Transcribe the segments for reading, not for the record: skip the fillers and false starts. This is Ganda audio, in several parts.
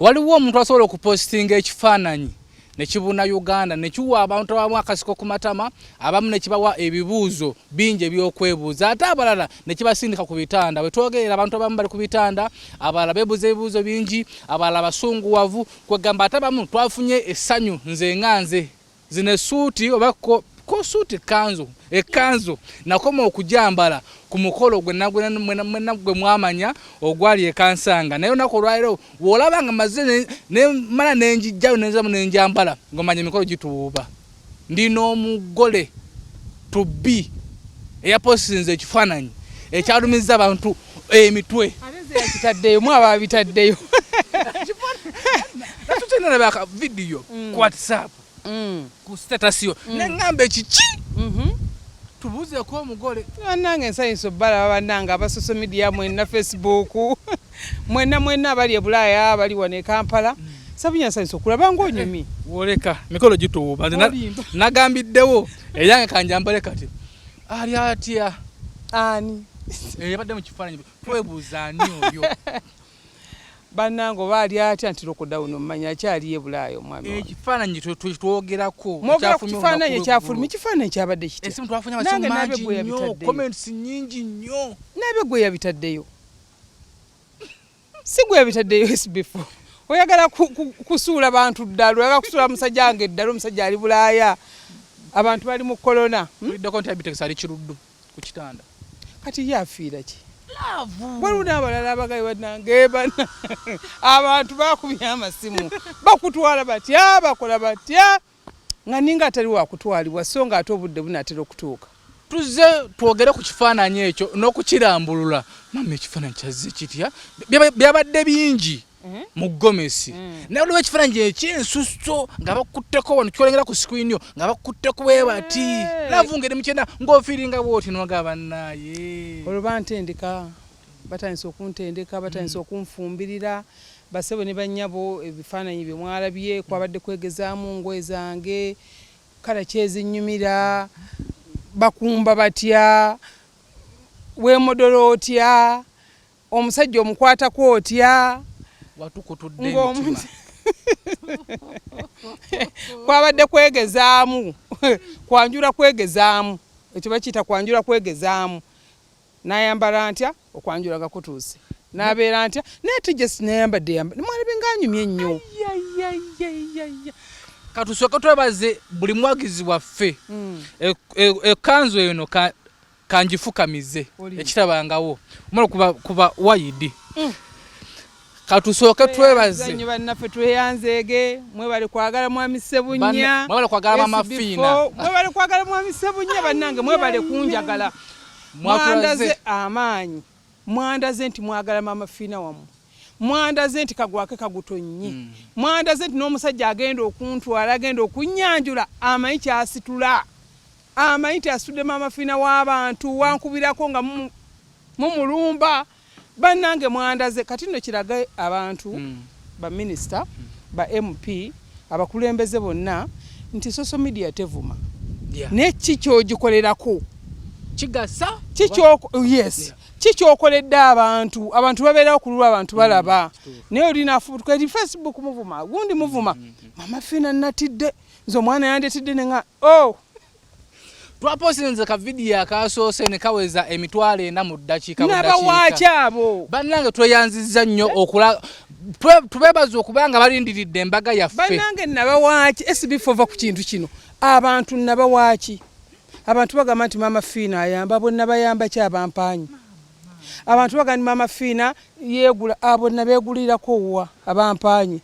waliwo omuntu asobola okupostinga ekifaananyi nekibuna Uganda nekiwa abantu abamu akasiko ku matama abamu nekibawa ebibuuzo bingi ebyokwebuuza ate abalala nekibasindika ku bitanda bwe twogerera abantu abamu bali ku bitanda abalala beebuuza ebibuuzo bingi abalala basunguwavu kwegamba ate abamu twafunye essanyu nze nganze zine suuti oba ko suuti ekanzu nakoma okujambala ku mukolo gwe nagwe mwamanya ogwali ekansanga nayo nakolwairo wolabanga mazze ne mala nenjijjayo nenzamu nenjambala ngomanya Emikolo Jimuwuuba ndino omugole to be eyaposinze ekifaananyi ekyalumiza abantu emitwe aleze yakitaddeyo mwaba bitaddeyo natutena baka video ku WhatsApp ku status yo nengambe kiki tubuze ko omugole nange ensanyuso bala bananga aba social media mwenna Facebook mwenna abali e Bulaya abali wane Kampala sabunya ensanyuso kulaba ng'onyumi woleka Emikolo Jimuwuuba nagambiddewo eyange kanjambale kati ali atya ani yabadde mu kifaananyi twebuuza ani oyo banango bali atya nti lockdown mmanya kyali e Bulaya omwami ekifaananyi twogerako kifaananyi kyabadde kiti esimu twafunye abasomaji nnyo comments nyingi nnyo nabe gwe yabitaddeyo si gwe yabitaddeyo SB4 oyagala kusuula bantu ddala oyagala kusuula musajja wange ddala omusajja ali Bulaya abantu bali mu corona widdeko nti abitekisa ali kiruddu ku kitanda kati yafiira ki Baluna abalala abagayi banange bana abantu bakubya amasimu bakutwala batya bakola batya nga ninga atali wa kutwalibwa so nga ate obudde bunatera okutuuka tuze twogere ku kifaananyi ekyo n'okukirambulula mama ekifaananyi kyazze kitya byabadde bingi mu Gomesi naye olwo ekifaananyi ekyensuso nga bakutteko wano kyolengera ku screen yo nga bakutteko bwe bati lavungere mukyenda ng'ofiiringa bwoti n'ogaba naye olwo bantendeka batandise okuntendeka batandise okunfumbirira basebo ne bannyabo ebifaananyi bye mwalabye kwabadde kwegezaamu ngoye zange kala kyezinnyumira bakumba batya weemodolo otya omusajja omukwatako otya watukutudde emitima kwabadde kwegezaamu kwanjula kwegezaamu ekyo bakiyita kwanjula kwegezaamu nayambala ntya okwanjula nga kutuuse nabeera ntya naye tujesi nayambadde mwalabe nganyumye nnyo katusooke twebaze buli mwagizi waffe ekanzu eno kanjifukamize ekitabangawo omala kuba wayidi katusooke twebaze nnyo bannaffe tweyanzeege mwebale kwagala mwami Ssebunya mwebale kwagala MAAMA FINA mwebale kwagala mwami Ssebunya bannange mwebale kunjagala mwandaze amaanyi mwandaze nti mwagala MAAMA FINA wamu mwandaze nti kagwake kagutonnye mwandaze nti n'omusajja agenda okuntwala agenda okunnyanjula amanyi kyasitula amanyi tyasitudde MAAMA FINA w'abantu wankubirako nga mumulumba bannange mwandaze kati nno kirage abantu ba minister ba MP abakulembeze bonna nti social media tevuma ne kikyogikoleraku kigasa yes kikyokoledde abantu babeerawo ku lulwa abantu balaba naye olina afutuka eri Facebook muvuma gundi muvuma MAAMA FINA natidde nze omwana yandetidde nenga twaposinze ka video akasoose ne kaweza emitwalo 4 mu ddakiika n'abawaaki abo bannange tweyanzizza nnyo okula tubebaza okubanga balindiridde embaga yaffe bannange nabawaaki SB4 va ku kintu kino abantu nabawaaki abantu bagamba nti MAAMA FINA ayamba bonna bayamba ki abampanyi abantu bagamba nti MAAMA FINA yeegula abonna beegulirako wa abampanyi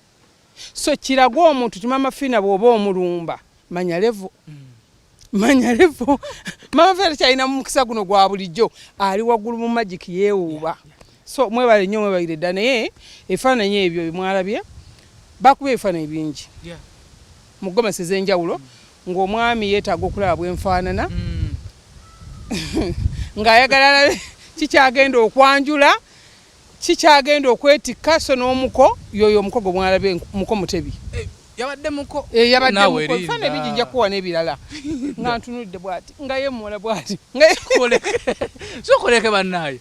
so kiraga omuntu ti MAAMA FINA bw'oba omulumba manya levo MAAMA FINA kyalina mu mukisa guno gwa bulijjo ali waggulu mu magic yeewuuba so mwebale nnyo mwebalire dda naye ebifaananyi ebyo mwalabye bakuba ebifaananyi bingi mu Gomesi ez'enjawulo ng'omwami yeetaaga okulaba bwenfaanana ng'ayagala kikyagenda okwanjula kikyagenda okwetikka so n'omuko yoyo omuko gwe mwalabye muko mutebi yabadde muko yabadde muko ebifaananyi bingi nja kuwa n'ebirala nga ntunulidde bw'ati nga yeemmola bw'ati sokoleke bannaayo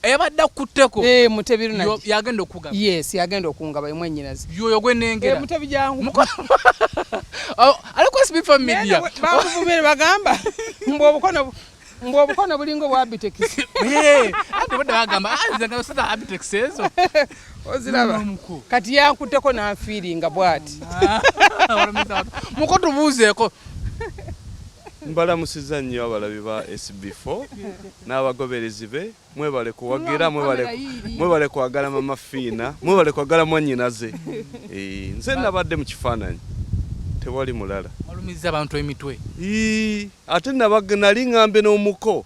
eyabadde akutteko Mutebi Lunagi yagenda okugaba yes yagenda okungaba mwennyinaze yoyo gwenengera Mutebi jangu aliko SB4 MEDIA bakuvumire bagamba mbo obukono bulingo bwa Abitex ate bada bagamba azanga sasa Abitex ezo oziraba kati yankutteko na feelinga bwati muko tubuzeeko mbalamusiza nnyo abalabi ba SB4 n'abagoberezi be mwebale kuwagira mwebale kwagala MAAMA FINA mwebale kwagala mwannyinaze nze nabadde mu kifaananyi tewali mulala walumiza abantu emitwe ate nali ŋŋambe n'omuko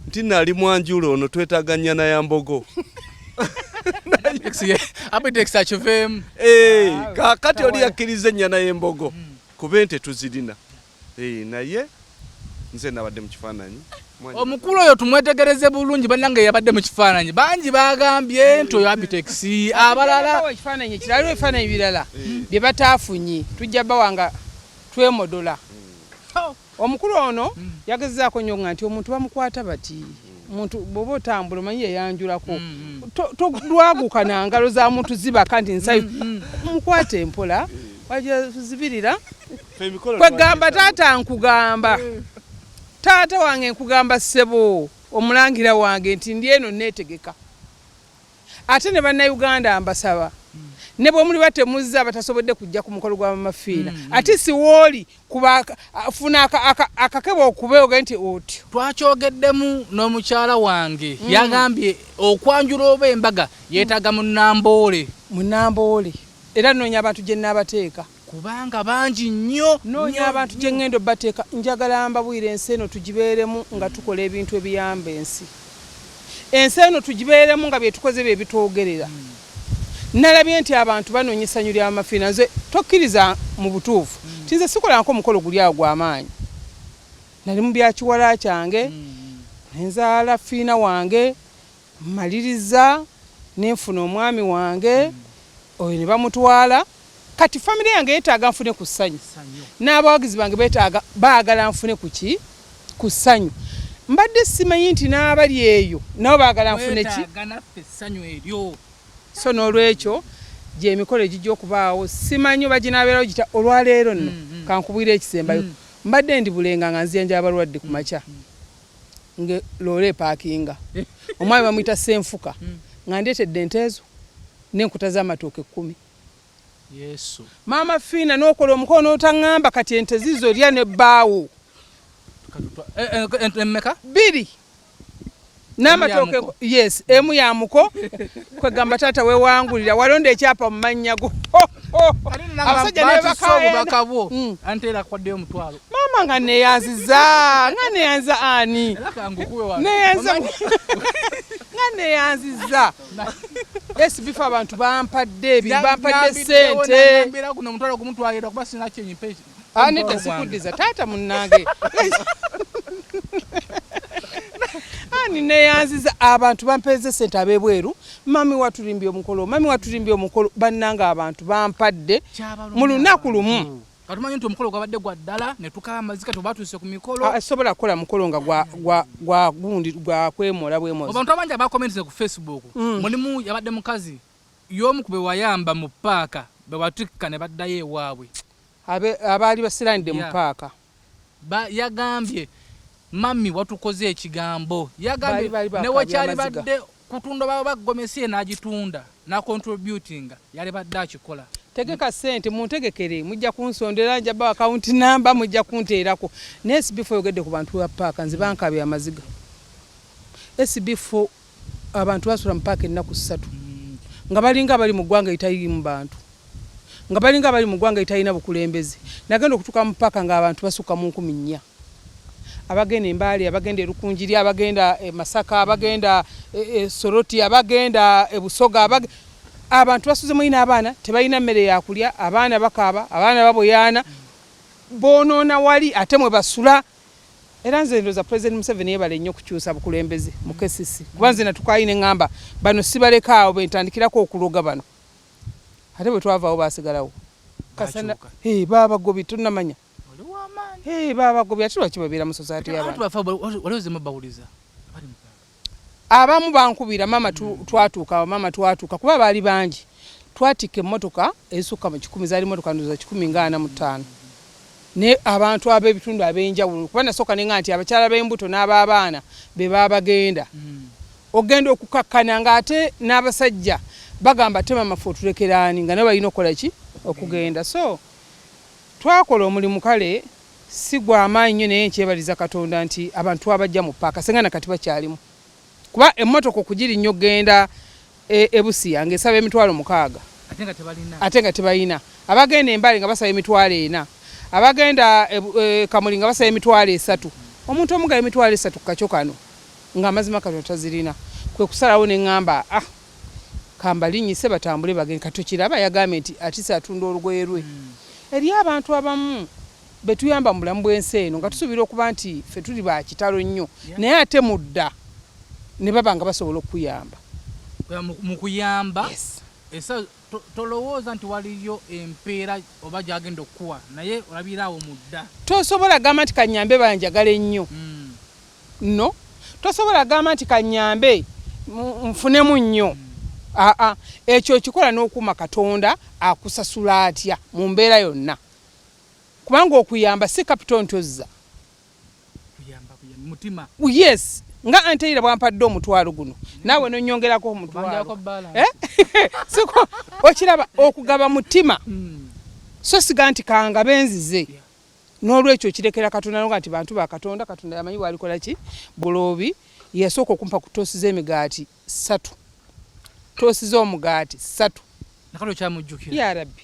nti nali mwanjula ono twetaaga nnyana ya mbogo Abitex akiveemu kakati oli yakkiriza ennyana y'embogo kuba ente tuzirina naye nze nabadde mu kifaananyi omukulu oyo tumwetegereze bulungi bannange yabadde mu kifaananyi bangi bagambye nti oyo Abitex abalala ekifaananyi ekirala ebifaananyi birala bye bataafunye tujja bawanga twemodola omukulu ono yagezaako nnyo nga nti omuntu bamukwata bati omuntu bw'oba otambula omanyi yeyanjulako tolwaguka na ngalo za muntu zibaka nti nsayo mukwate empola wajja zibirira kwegamba taata nkugamba taata wange nkugamba ssebo omulangira wange nti ndi eno neetegeka ate ne bannayuganda mbasaba ne bwe muli batemuzza batasobodde kujja ku mukolo gwa MAAMA FINA ate siwooli kuba funa akakebo okubeoga nti otyo twakyogeddemu n'omukyala wange yagambye okwanjula oba embaga yeetaaga munamboole era noonya abantu gye nnaabateeka kubanga bangi nnyo noonya abantu gye ŋŋenda obbateeka njagala mbabwire ensi eno tugibeeremu nga tukola ebintu ebiyamba ensi eno tugibeeremu nga bye tukoze bye bitwogerera nalabye nti abantu banoonya essanyu lya MAAMA FINA nze tokkiriza mu butuufu tinze sikolanko omukolo guli awo gw'amaanyi nali mu byakiwala kyange nenzaala FINA wange maliriza nenfuna omwami wange oyo ne bamutwala kati famire yange yeetaaga nfune ku ssanyu n'abawagizi bange baagala nfune ku ssanyu mbadde simanyi nti n'abali eyo nabo baagala nfune ki so n'olwekyo gye emikolo egijja okubaawo simanyi baginabeerawo gita olwaleero nno kankubwira ekisembayo mbadde ndi bulenga nga nziyanja abalwadde ku makya nge loole epaakinga omwami bamuyita Senfuka nga ndeetedde ente ezo n'enkuta z'amatooke 10 Yesu MAAMA FINA n'okola omukolo n'otaŋŋamba kati ente zizo lya n'ebbaawo emmeka 2 n'amatooke yes emu ya muko kwegamba taata wewangulira walonda ekyapa mu mannya go abasajja ne bakabo antera kwaddeyo mutwalo maama nga neyanziza ani neyanziza SB4 abantu bampadde sente mbira kuno mutwalo kumutwalira kuba sina kyenyi page anete sikudiza taata munnange ani neyanziza abantu bampeze sente abebweru mami watulimbye omukolo bannanga abantu bampadde mu lunaku lumu katumanyi nti omukolo gwabadde gwa ddala ne tukaba amazika tubatuuse ku mikolo asobola kukola mukolo nga gwa gundi gwa kwemola bwemozi abantu abangi abakomentise ku Facebook mulimu yabadde mukazi y'omu ku be wayamba mu paaka be watikka ne baddayo ewaabwe abaali basiranidde mu paaka yagambye mami watukoze ekigambo yagambye ne wakyali badde kutunda bagomesiye n'agitunda na contributing yali badde akikola tegeka sente muntegekere mujja kunsondera njaba account number mujja kunteerako ne SB4 yogedde ku bantu ba paaka nzi bankabye amaziga SB4 abantu basula mu paaka ennaku 3 nga balinga bali mu ggwanga itayi mu bantu nga balinga bali mu ggwanga itayina bukulembezi nagenda okutuka mu paaka nga abantu basuka mu 10,000 abagenda Embali abagenda Rukunjiri abagenda Masaka abagenda Soroti abagenda Busoga abantu basuze mwina abaana tebalina mmere ya kulya abaana bakaba abaana baboyana bonona wali ate mwe basula era nze ndoza President Museveni yebale nnyo kukyusa bukulembeze mu KCC kubanze natukayine ngamba bano sibaleka awo bentandikirako okuloga bano ate bwe twavaawo basigalawo kasana baba gobi tunamanya baba gobi ati lwaki babeera mu society y'abantu waliwo zema bawuliza abamu bankubira mama twatuuka kuba baali bangi twatika emmotoka ezisukka mu 10 zaali mmotoka ndoza 145 ne abantu ab'ebitundu ab'enjawulo kuba nasooka nenga nti abakyala b'embuto n'ab'abaana be babagenda ogenda okukakkana ng'ate n'abasajja bagamba te mama fe otulekeraani nga nabo balina okukola ki okugenda so twakola omulimu kale si gwa amaanyi nnyo naye nkyebaliza Katonda nti abantu abajja mu paaka senga nakati bakyalimu kuba emmotoka okugiri nnyo genda Ebusia ng'esaba emitwalo 6 ate nga tebalina abagenda Embale nga basaba emitwalo 4 abagenda Kamuli nga basaba emitwalo 3 omuntu omugala emitwalo 3 kukakyo kano ng'amazima Katonda tazirina kwe kusalawo ne ngamba kambalinyise batambule bagende katokiraba yagambye nti atisa atunda olugoye lwe eri abantu abamu betuyamba mu bulamu bw'ensi eno nga tusuubira okuba nti ffe tuli ba kitalo nnyo naye ate mudda ne baba nga basobola okuyamba mu kuyamba esa tolowooza nti waliyo empeera oba gyagenda okuwa naye olabiraawo mudda tosobola gamba nti kanyambe banjagala ennyo no tosobola gamba nti kanyambe nfunemu nnyo ekyo kikola n'okuuma Katonda akusasula atya mu mbeera yonna kubanga okuyamba si capital ntozza mutima yes nga anteira bwampadde omutwalo guno naawe nonyongerako omutwalo siko okiraba okugaba mutima so siga nti kanga benzize n'olwekyo kirekera Katonda nga nti bantu ba Katonda Katonda yamanyi walikola ki bulobi yasooka okumpa ku toosi z'emigaati 3 toosi z'omugaati 3 nakalo kyamujjukira ya rabbi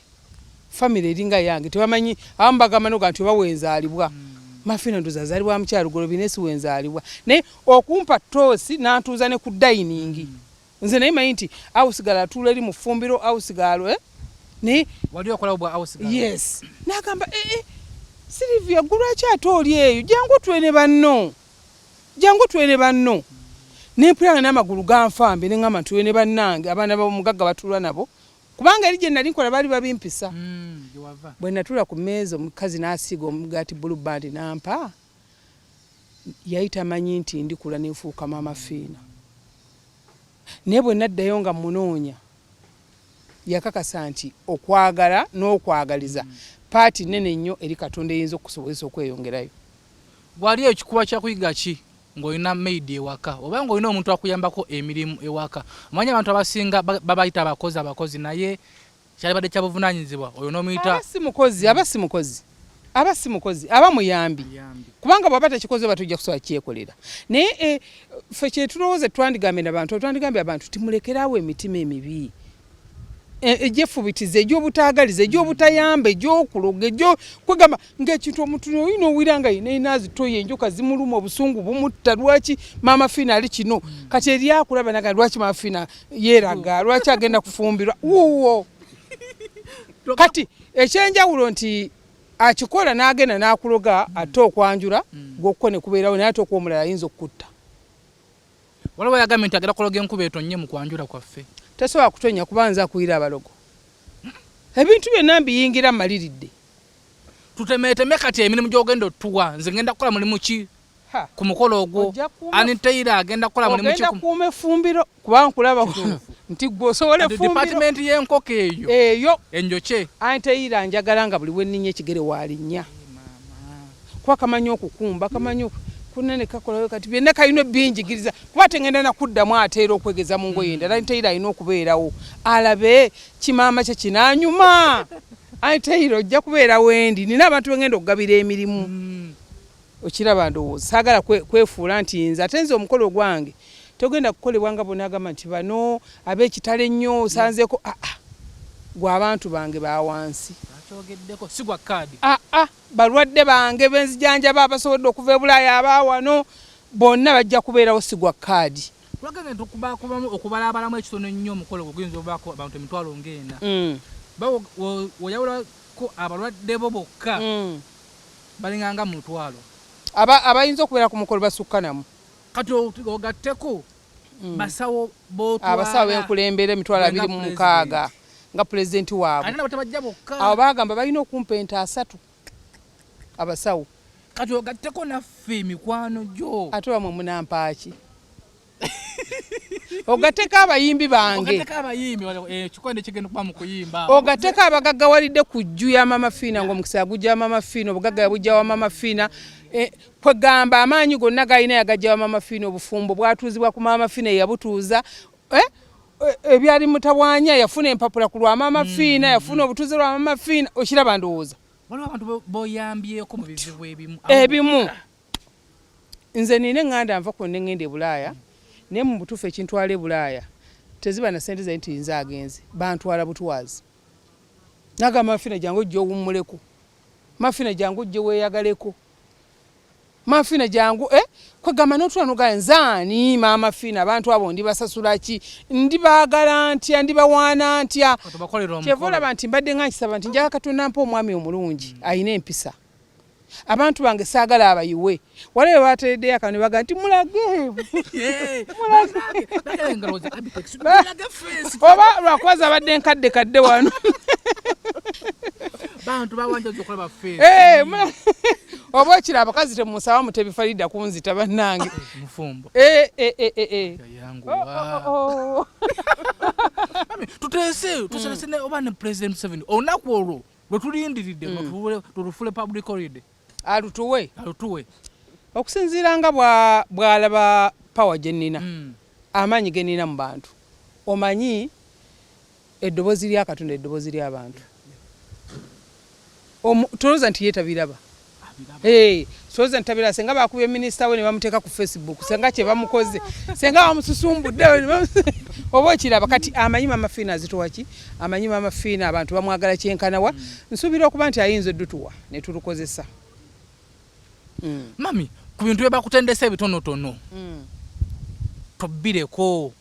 family eringa yange tebamanyi abamu bagamba noga nti oba wenzaalibwa mafina ndoza zalibwa mukyalo golobinesi wenzaalibwa ne okumpa toosi nantuuza ne ku dining nze naye manyi nti awusigala atuula eri mu ffumbiro awusigalo ne wali okola obwa awusigalo yes nagamba Silvia gulwaki ate oli eyo jangu twene banno nempulanga n'amagulu ganfambe ne ngamba twene bannange abaana b'omugagga batulwa nabo kubanga eri gye nali nkola baali babimpisa bwe natula ku mmeeza omukazi n'asiiga omugaati blue band nampa yayita manyi nti ndikula nenfuuka maama fiina naye bwe naddayo nga munoonya yakakasa nti okwagala n'okwagaliza paati nene nnyo eri Katonda eyinza okusobozesa okweyongerayo wali ekikuba kyakuyiga ki ng'olina maid ewaka oba ng'olina omuntu akuyambako emirimu ewaka omanyi abantu abasinga babayita abakozi naye kyalibadde kya buvunaanyizibwa oyo n'omuyita aba si mukozi aba muyambi kubanga bw'aba tekikoze batujja kusobola kyekolera naye ffe kyetulowooza twandigambye abantu timulekerawo emitima emibi egyefubitiza egy'obutaagaliza egy'obutayamba egy'okuloga kwegamba ng'ekintu omuntu oyina owira nga yina inazitoye enjoka zimuluma obusungu bumutta lwaki maama fiina ali kino kati eri akulaba naga lwaki maama fiina yeeraga lwaki agenda kufumbirwa wuuwo kati ekyenjawulo nti akikola n'agenda n'akuloga ate okwanjula gw'okko ne kubeerawo naye ate okw'omulala ayinza okukutta waliwo yagambye nti agenda kuloga enkuba etonnye mu kwanjula kwaffe tasobola kutonya kubanza akuyira abalogo ebintu byonna mbiyingira maliridde tutemeteme kati emirimu gy'ogenda otuwa nze ngenda kukola mulimu ki ku mukolo ogwo aniteyira agenda kukola mulimu ki ogenda kuuma effumbiro kubanga nkulaba nti gwe osobola effumbiro department y'enkoko eyo enjoke aniteyira njagala nga buli wenninnya ekigere waalinnya kuba kamanyi okukumba kamanyi kunene kakolayo kati byonna kalina binjigiriza kuba tengenda nakuddamu ateera okwegeza mu ngoye endala aniteyira alina okubeerawo alabe kimaama kye kinanyuma aniteyira ojja kubeera wendi nina abantu bengenda okugabira emirimu okiraba ndowooza saagala kwefuula nti nze ate nze omukolo gwange togenda kukolebwa nga bonaagamba nti bano ab'ekitale ennyo osanzeeko gwe abantu bange bawansi balwadde bange benzijanjaba abasobodde okuva e Bulaaya abaawano bonna bajja kubeerawo sigwa kaadi twagenda okubalabalamu ekitono ennyo omukolo oguyinza obaako abantu emitwalo ng'ena oyawulako abalwadde bo bokka balinganga mu mutwalo abayinza okubeera ku mukolo basukkanamu kati ogatteko basawo b'otwala abasawo b'enkulembera emitwalo 26 nga pulezidenti waabwe abo bagamba balina okumpa ente 3 abasawo kati ogatteko naffe emikwano gyo ate bamwe munampaaki ogateka abayimbi bange ogateka abayimbi kikonde kigenda kuba mu kuyimba ogateka abagaggawalidde ku jju ya Maama FINA ng'omukisa gujja wa Maama FINA obugagga yabujja wa Maama FINA kwegamba amaanyi gonna galina yagajja wa Maama FINA obufumbo bwatuuzibwa ku Maama FINA yabutuuza ebyali mutawaanya yafuna empapula ku lwa Maama FINA yafuna obutuuze lwa Maama FINA okiraba ndowooza waliwo abantu boyambyeko mu bizibu ebimu nze nina eŋŋanda nva kwonna eŋŋenda e Bulaaya naye mu butuufu ekintwala e Bulaaya teziba na ssente nti nze agenze bantwala butwazi naga Maama FINA jangu ojja owummuleko Maama FINA jangu ojja weeyagaleko Maama FINA jangu kwegamba n'otula n'ogamba nzaani Maama FINA abantu abo ndibasasula ki ndibaagala ntya ndibawaana ntya kyeva olaba nti mbadde nga nkisaba nti njagala Katonda mpa omwami omulungi ayina empisa abantu bange saagala abayiwe wale we batereddeyo akantu ne baga nti mulage oba lwakubaza abadde nkadde wano oba okira abakazi temusaba mutebifalidda kunzita bannange tuteese oba ne President Museveni olunaku olwo lwe tulindiridde tulufule public holiday alutuwe okusinziira nga bw'alaba pawa gye nnina amaanyi ge nnina mu bantu omanyi eddoboozi lya Katonda eddoboozi ly'abantu tolooza nti yeetabiraba tolooza nti tabiraba senga bakubye minisita we ne bamuteeka ku Facebook senga kye bamukoze senga bamususumbudde oba okiraba kati amanyi Maama FINA azituwa ki amanyi Maama FINA abantu bamwagala kyenkanawa nsuubira okuba nti ayinza eddutuwa ne tulukozesa mami ku bintu bye bakutendesa ebitonotono tobbireko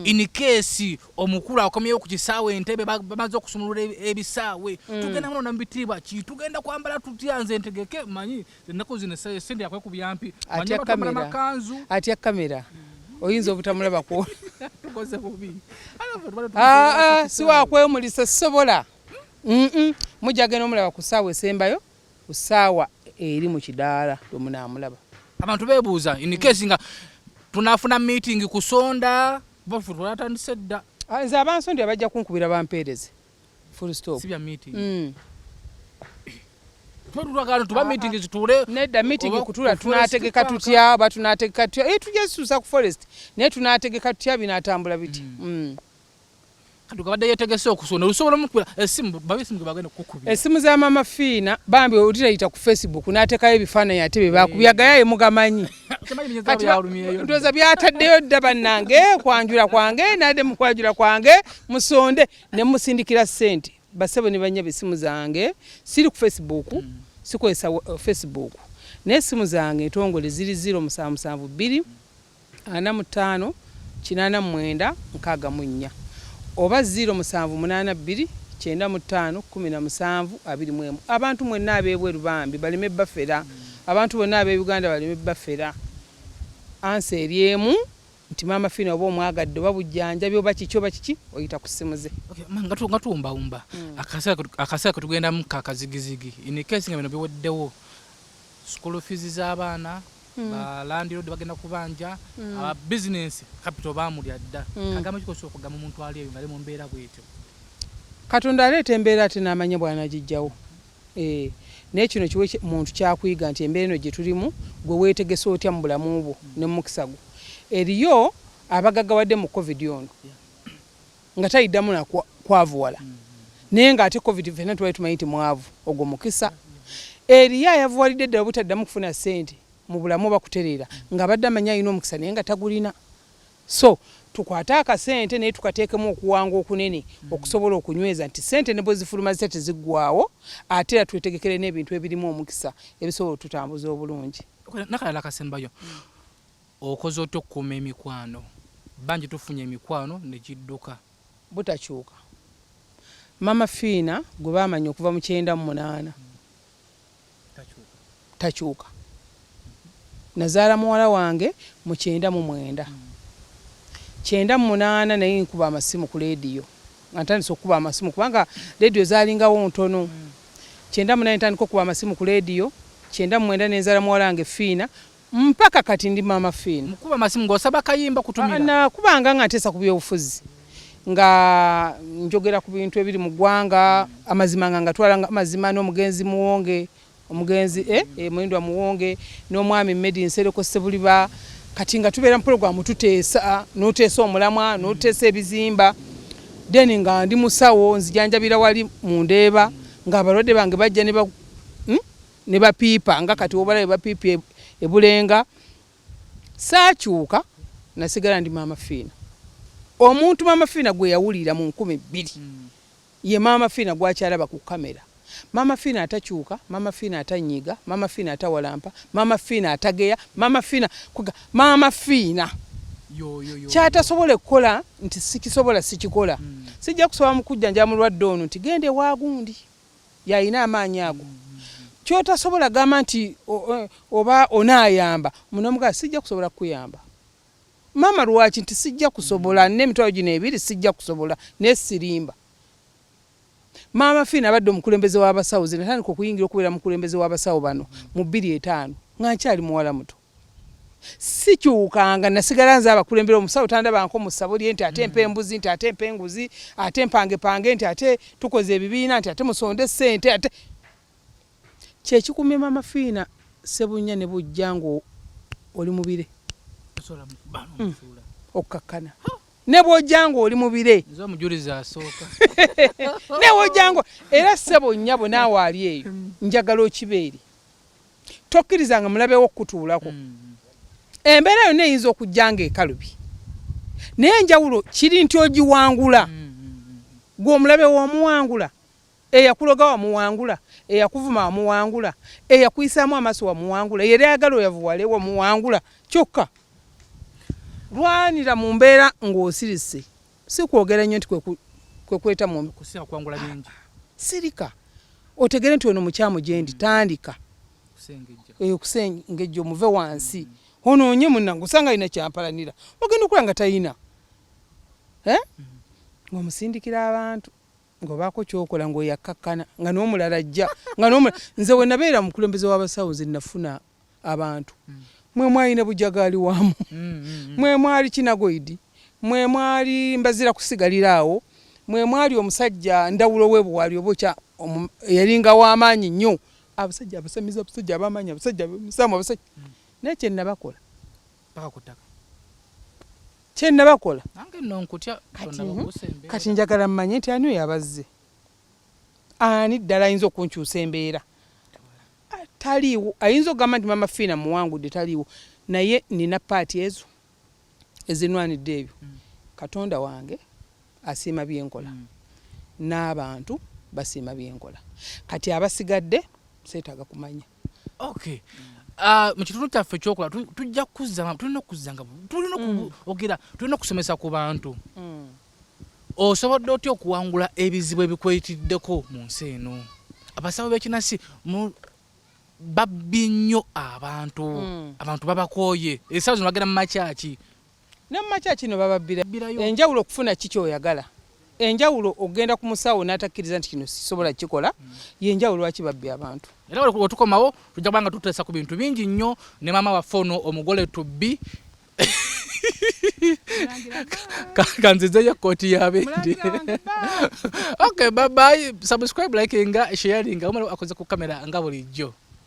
in case omukulu akomyewo ku kisaawe Entebbe bamaze okusumulula ebisaawe tugenda muno nambitibwa ki tugenda kwambala tutya nze ntegeke manyi ennaku zino sente yakwe ku byampi atya kamera oyinza obutamulaba ku tukoze bubi si wakwemulisa sobola mujja genda omulaba ku ssaawa esembayo ku ssaawa eri mu kidaala lwemunaamulaba abantu beebuuza in case nga tunafuna meeting ku Sonda bafutulatandise dda nze abansondi abajja kunkubira bampeereze full stop sibya meeting tuba meeting zitule nedda meeting kutula tunategeka tutya oba tunategeka tutya tujja zituusa ku forest naye tunategeka tutya binaatambula biti kati kabadde yetegese okusonda lusobola mukubira esimu babesimu bagenda kukubira esimu za Maama FINA bambi otitayita ku Facebook n'ateekayo ebifaananyi ate bye bakubyaga mugamanyi kati ndowooza byataddeyo dda bannange kwanjula kwange nadde mu kwanjula kwange musonde ne musindikira ssente basebo ne banyaba esimu zange siri ku Facebook sikozesa Facebook naye esimu zange entongole ziri 0772 45 89 64 oba 0782 95 17 21 abantu mwenna ab'ebweru bambi baleme bafera abantu bonna ab'e Uganda baleme bafera ansa eryemu nti Maama FINA oba omwagadde oba bujjanjabi oba kiki oba kiki oyita ku ssimu ze nga tuwumbawumba akaseera ke tugendamu kakazigizigi in case nga bino biweddewo school fees z'abaana balandiro bagenda kubanja aba business capital bamulya dda kagamba kikoso okugamba omuntu ali eyo ngale mu mbeera bwetyo Katonda aleeta embeera ate n'amanya bw'anagijjawo naye kino kiwe muntu kyakuyiga nti embeera eno gye tulimu gwe weetegesa otya mu bulamu bwo ne mu mukisa gwo eriyo abagaggawadde mu covid ono nga tayiddamu nakwavuwala naye ng'ate covid fena twali tumanyi nti mwavu ogwo mukisa eriyo ayavuwalidde ddala obutaddamu kufuna ssente mu bulamu bakutereera ng'abadde amanya alina omukisa naye nga tagulina so tukwate akasente naye tukateekemu okuwanga okunene okusobola okunyweza nti ssente ne bwe zifuluma zitya teziggwawo ate era twetegekere n'ebintu ebirimu omukisa ebisobola otutambuza obulungi nakalala kasembayo okoze otya okukuuma emikwano bangi tufunye emikwano ne gidduka butakyuka Maama FINA gwe baamanya okuva mu 98 takyuka nazaala muwala wange mu 99 98 naye nkuba amasimu ku leediyo ntandise okuba amasimu kubanga leediyo zaalingawo ntono 98 ntandika okuba amasimu ku leediyo 99 nenzaala muwala wange FINA mpaka kati ndi MAAMA FINA mukuba masimu ng'osaba kayimba kutumira na kubanga nga nteesa ku byobufuzi nga njogera ku bintu ebiri mu ggwanga amazima nga ngatwala amazima n'omugenzi muwonge omugenzi mwendwa muwonge n'omwami Medi Nsereko Sebuliba kati nga tubeera mu programu tuteesa n'oteesa omulamwa n'oteesa ebizimba then nga ndi musawo nzijanjabira wali mu Ndeeba nga abalwadde bange bajja ne bapiipa nga kati obala bapiipa ebulenga saakyuka nasigala ndi MAAMA FINA omuntu MAAMA FINA gwe yawulira mu 2000 ye MAAMA FINA gwakyalaba ku kamera MAAMA FINA atakyuka MAAMA FINA atanyiga MAAMA FINA atawalampa MAAMA FINA atageya MAAMA FINA kyatasobola okukola nti sikisobola sikikola sijja kusobola mu kujjanja mulwadde ono nti gende waagundi yayina amaanyi ago kyotasobola gamba nti oba onaayamba munomuga sijja kusobola kuyamba mama lwaki nti sijja kusobola n'emitwalo gino ebiri sijja kusobola n'esirimba MAAMA FINA abadde omukulembeze w'abasawo zino natandika okuyingira okubeera mukulembeze w'abasawo bano mu 2005 nga nkyali muwala muto sikyukanga nasigala nze abakulembera omusawo tandabanko mu ssabo lye nti ate empa embuzi nti ate empa enguzi ate empangepange nti ate tukoze ebibiina nti ate musonde ssente ate kyekikumye MAAMA FINA Sebunya ne bujjango oli mubire okakkana ne bwojjango oli mubire nzo omujulizi asooka ne bwojjango era Sebunya bo naawe ali eyo njagala okibeeri tokkirizanga mulabewo okutuulako embeera yonna eyinza okujjanga ekalubi naye enjawulo kiri nti ogiwangula gwe omulabe w'omuwangula eyakuloga wamuwangula eyakuvuma wamuwangula eyakuyisaamu amaaso wamuwangula era ayagala oyavuwale wamuwangula kyokka lwanira mu mbeera ng'osirise si kwogera nnyo nti kwe kweta mu kusira kwangula bingi sirika otegere nti ono mukyamu gyendi tandika kusengejja okusengejja omuve wansi onoonye munnange osanga alina kyampalanira ogenda okula nga talina ng'omusindikira abantu ng'obaako kyokola ng'oyakkakkana nga n'omulala ajja nze we nabeera mukulembeze w'abasawo nze nafuna abantu mwe mwalina bujagaali wamu mwe mwali kinagoidi mwe mwali mbazira kusigalira awo mwe mwali omusajja ndawulo we bwali obokya yalinga w'amaanyi nnyo abasajja abasamiza abasajja ab'amaanyi abasajja musamu abasajja naye kye nabakola paka kutaka kye nabakola nange nonkutya kati njagala mmanye nti ani oyo abazze ani ddala ayinza okunkyusa embeera taliiwo ayinza okugamba nti MAAMA FINA muwangudde taliiwo naye nina paati ezo ezinwanidde ebyo katonda wange asiima byenkola n'abantu basiima byenkola kati abasigadde seetaaga kumanya okay mu kitundu kyaffe ekyokola tujja kuzza tulina okuzzanga tulina okusomesa ku bantu osobodde otya okuwangula ebizibu ebikwetiddeko mu nsi eno abasawo b'ekinasi babbi nnyo abantu babakooye esawo zino bagenda mu makyaki ne mu makyaki no bababbira enjawulo okufuna ki kyoyagala enjawulo ogenda ku musawo n'atakkiriza nti kino sisobola kikola yenjawulo lwaki babbi abantu era wetukomawo tujja kubanga tuteesa ku bintu bingi nnyo ne maama waffe ono omugole tubbi kanzizeyo kooti yabendi okay bye bye subscribe like nga sharing omala akoze ku kamera nga bulijjo